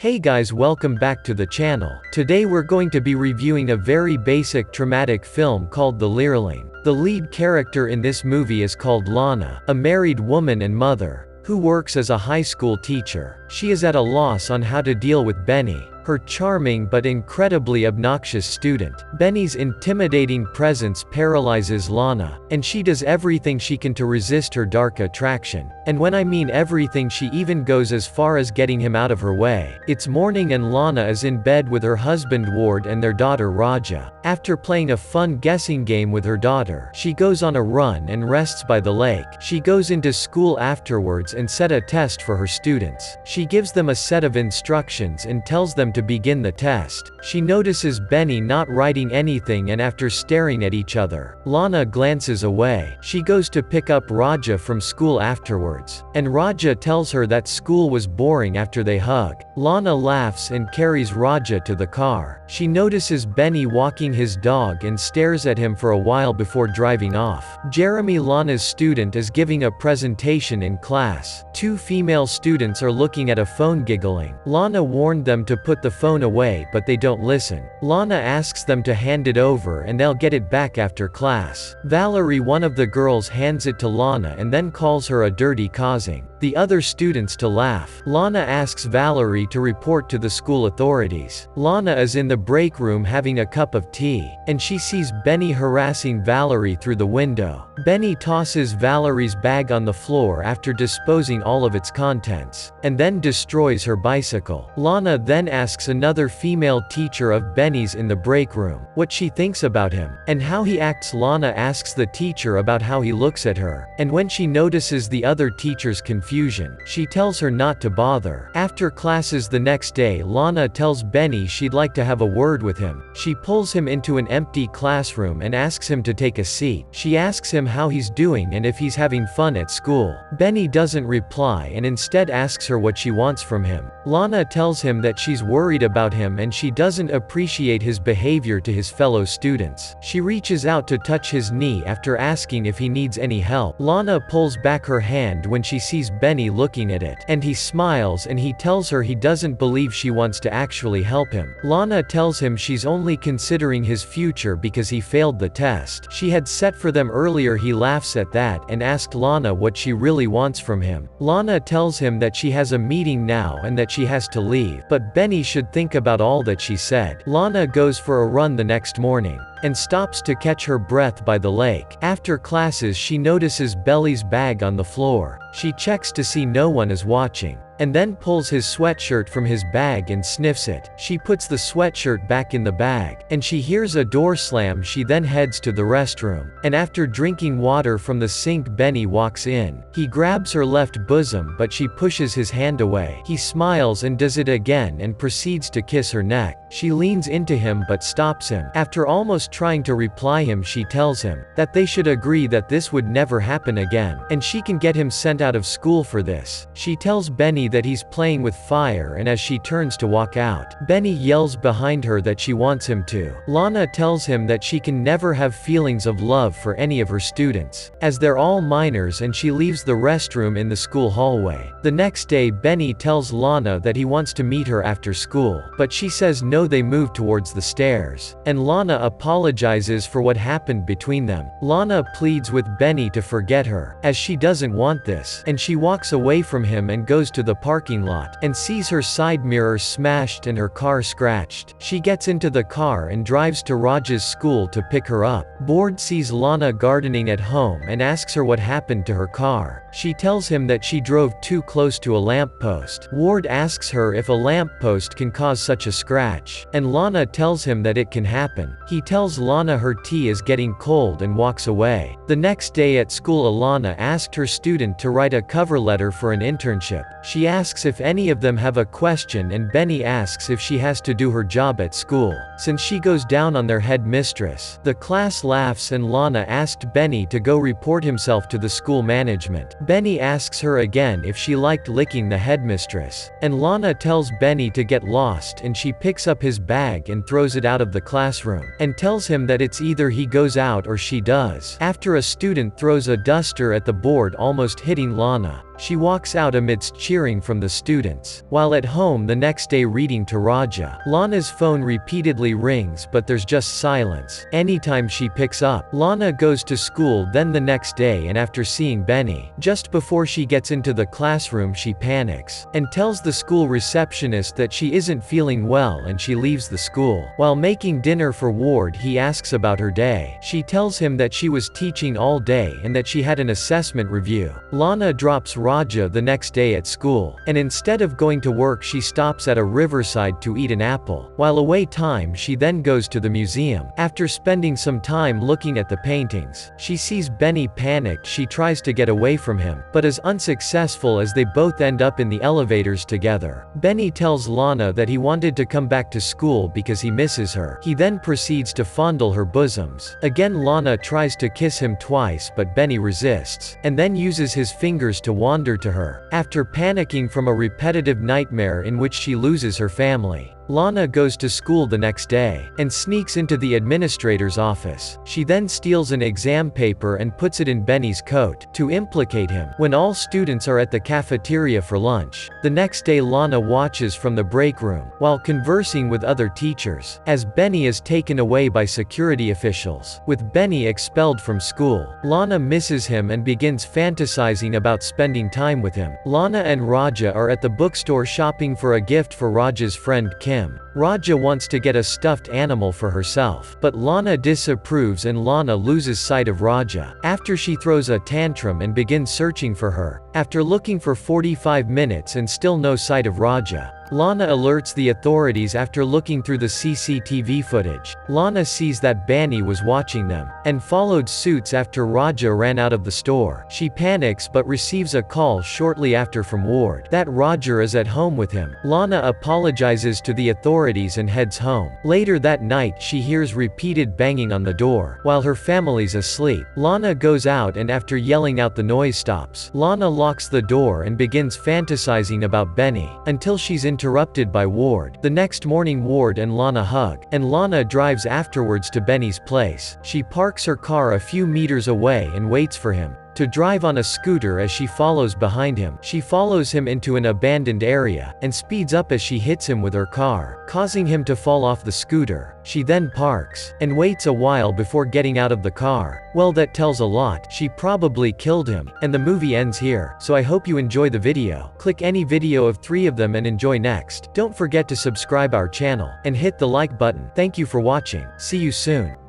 Hey guys, welcome back to the channel. Today we're going to be reviewing a very basic traumatic film called The Leerling. The lead character in this movie is called Lana, a married woman and mother, who works as a high school teacher. She is at a loss on how to deal with Benny, her charming but incredibly obnoxious student. Benny's intimidating presence paralyzes Lana, and she does everything she can to resist her dark attraction. And when I mean everything, she even goes as far as getting him out of her way. It's morning and Lana is in bed with her husband Ward and their daughter Raja. After playing a fun guessing game with her daughter, she goes on a run and rests by the lake. She goes into school afterwards and set a test for her students. She gives them a set of instructions and tells them to begin the test. She notices Benny not writing anything, and after staring at each other, Lana glances away. She goes to pick up Raja from school afterwards, and Raja tells her that school was boring after they hug. Lana laughs and carries Raja to the car. She notices Benny walking his dog and stares at him for a while before driving off. Jeremy, Lana's student, is giving a presentation in class. Two female students are looking at a phone giggling. Lana warned them to put the phone away, but they don't listen. Lana asks them to hand it over and they'll get it back after class. Valerie, one of the girls, hands it to Lana and then calls her a dirty, causing the other students to laugh. Lana asks Valerie to report to the school authorities. Lana is in the break room having a cup of tea, and she sees Benny harassing Valerie through the window. Benny tosses Valerie's bag on the floor after disposing all of its contents, and then destroys her bicycle. Lana then asks another female teacher of Benny's in the break room what she thinks about him, and how he acts. Lana asks the teacher about how he looks at her, and when she notices the other teacher's confusion, she tells her not to bother. After classes the next day, Lana tells Benny she'd like to have a word with him. She pulls him into an empty classroom and asks him to take a seat. She asks him how he's doing and if he's having fun at school. Benny doesn't reply and instead asks her what she wants from him. Lana tells him that she's worried about him and she doesn't appreciate his behavior to his fellow students. She reaches out to touch his knee after asking if he needs any help. Lana pulls back her hand when she sees Benny looking at it, and he smiles and he tells her he doesn't believe she wants to actually help him. Lana tells him she's only considering his future because he failed the test she had set for them earlier. He laughs at that and asks Lana what she really wants from him. Lana tells him that she has a meeting now and that she has to leave, but Benny should think about all that she said. Lana goes for a run the next morning, and stops to catch her breath by the lake. After classes, she notices Belly's bag on the floor. She checks to see no one is watching, and then pulls his sweatshirt from his bag and sniffs it. She puts the sweatshirt back in the bag, and she hears a door slam. She then heads to the restroom, and after drinking water from the sink, Benny walks in. He grabs her left bosom, but she pushes his hand away. He smiles and does it again and proceeds to kiss her neck. She leans into him but stops him. After almost trying to reply him, she tells him that they should agree that this would never happen again, and she can get him sent out of school for this. She tells Benny that he's playing with fire, and as she turns to walk out, Benny yells behind her that she wants him to. Lana tells him that she can never have feelings of love for any of her students, as they're all minors, and she leaves the restroom in the school hallway. The next day, Benny tells Lana that he wants to meet her after school, but she says no. They move towards the stairs, and Lana apologizes for what happened between them. Lana pleads with Benny to forget her, as she doesn't want this, and she walks away from him and goes to the parking lot, and sees her side mirror smashed and her car scratched. She gets into the car and drives to Raja's school to pick her up. Ward sees Lana gardening at home and asks her what happened to her car. She tells him that she drove too close to a lamppost. Ward asks her if a lamppost can cause such a scratch, and Lana tells him that it can happen. He tells Lana her tea is getting cold and walks away. The next day at school, Alana asked her student to write a cover letter for an internship. She asks if any of them have a question, and Benny asks if she has to do her job at school, since she goes down on their headmistress. The class laughs and Lana asked Benny to go report himself to the school management. Benny asks her again if she liked licking the headmistress, and Lana tells Benny to get lost, and she picks up his bag and throws it out of the classroom, and tells him that it's either he goes out or she does. After a student throws a duster at the board, almost hitting Lana, She walks out amidst cheering from the students. While at home the next day reading to Raja, Lana's phone repeatedly rings but there's just silence. Anytime she picks up, Lana goes to school. Then the next day, and after seeing Benny, just before she gets into the classroom she panics, and tells the school receptionist that she isn't feeling well and she leaves the school. While making dinner for Ward he asks about her day. She tells him that she was teaching all day and that she had an assessment review. Lana drops Raja the next day at school, and instead of going to work she stops at a riverside to eat an apple. While away time she then goes to the museum. After spending some time looking at the paintings, she sees Benny panicked. She tries to get away from him, but is unsuccessful as they both end up in the elevators together. Benny tells Lana that he wanted to come back to school because he misses her. He then proceeds to fondle her bosoms. Again Lana tries to kiss him twice but Benny resists, and then uses his fingers to wander to her. After panicking from a repetitive nightmare in which she loses her family, Lana goes to school the next day, and sneaks into the administrator's office. She then steals an exam paper and puts it in Benny's coat, to implicate him. When all students are at the cafeteria for lunch, the next day Lana watches from the break room, while conversing with other teachers, as Benny is taken away by security officials. With Benny expelled from school, Lana misses him and begins fantasizing about spending time with him. Lana and Raja are at the bookstore shopping for a gift for Raja's friend Kim. Raja wants to get a stuffed animal for herself, but Lana disapproves and Lana loses sight of Raja, after she throws a tantrum and begins searching for her. After looking for 45 minutes and still no sight of Raja, Lana alerts the authorities. After looking through the CCTV footage, Lana sees that Benny was watching them, and followed suit after Raja ran out of the store. She panics but receives a call shortly after from Ward that Raja is at home with him. Lana apologizes to the authorities and heads home. Later that night she hears repeated banging on the door, while her family's asleep. Lana goes out and after yelling out the noise stops. Lana locks the door and begins fantasizing about Benny, until she's interrupted by Ward. The next morning Ward and Lana hug, and Lana drives afterwards to Benny's place. She parks her car a few meters away and waits for him to drive on a scooter. As she follows behind him, she follows him into an abandoned area, and speeds up as she hits him with her car, causing him to fall off the scooter. She then parks, and waits a while before getting out of the car. Well, that tells a lot. She probably killed him, and the movie ends here. So I hope you enjoy the video. Click any video of 3 of them and enjoy next. Don't forget to subscribe our channel, and hit the like button. Thank you for watching. See you soon.